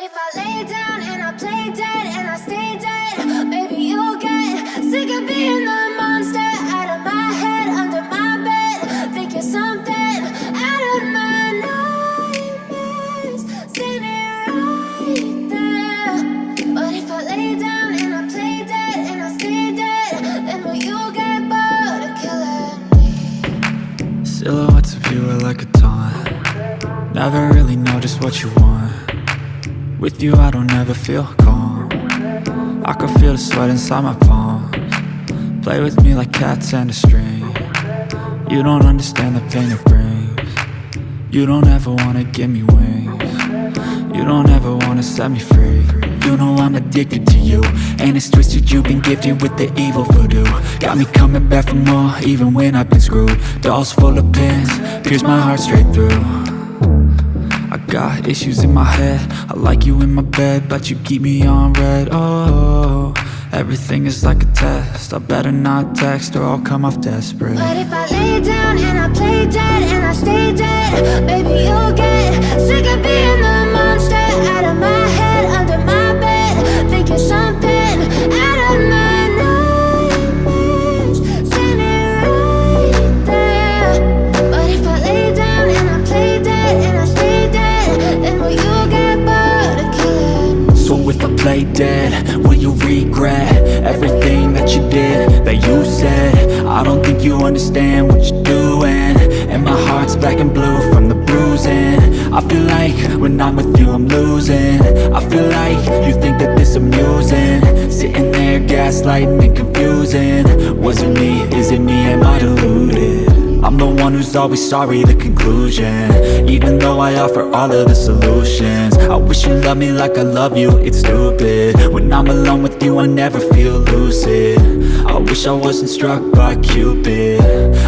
if I lay down and I play dead and I stay dead, maybe you'll get sick of being the monster out of my head, under my bed. Think you're something out of my nightmares, standing right there. But if I lay down and I play dead and I stay dead, then will you get bored of killing me? Silhouettes of you are like a taunt. Never really know just what you want. With you I don't ever feel calm. I can feel the sweat inside my palms. Play with me like cats and a string. You don't understand the pain it brings. You don't ever wanna give me wings. You don't ever wanna set me free. You know I'm addicted to you, and it's twisted, you've been gifted with the evil voodoo. Got me coming back for more, even when I've been screwed. Dolls full of pins, pierce my heart straight through. I got issues in my head, I like you in my bed, but you keep me on red. Oh, everything is like a test, I better not text or I'll come off desperate. But if I lay down and I play dead and I stay dead, maybe you'll get sick of being the monster out of my head, under my bed. Think you're something out of my nightmares, standing right there. But if I lay down and I play dead and I stay dead, then will you get bored of killing me? So if I play dead, will you regret everything that you did, that you said? I don't think you understand what you're doing, and my heart's black and blue from the bruising. I feel like when I'm with you I'm losing. I feel like you think that this amusing, sitting there gaslighting and confusing. Was it me? Is it me? Am I deluded? I'm the one who's always sorry, the conclusion, even though I offer all of the solutions. I wish you loved me like I love you, it's stupid. When I'm alone with you I never feel lucid. I wish I wasn't struck by Cupid.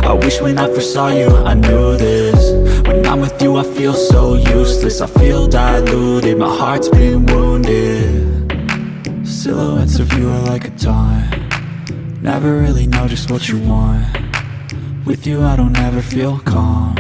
I wish when I first saw you I knew this. When I'm with you I feel so useless, I feel diluted, my heart's been wounded. Silhouettes of you are like a taunt. Never really know just what you want. With you I don't ever feel calm.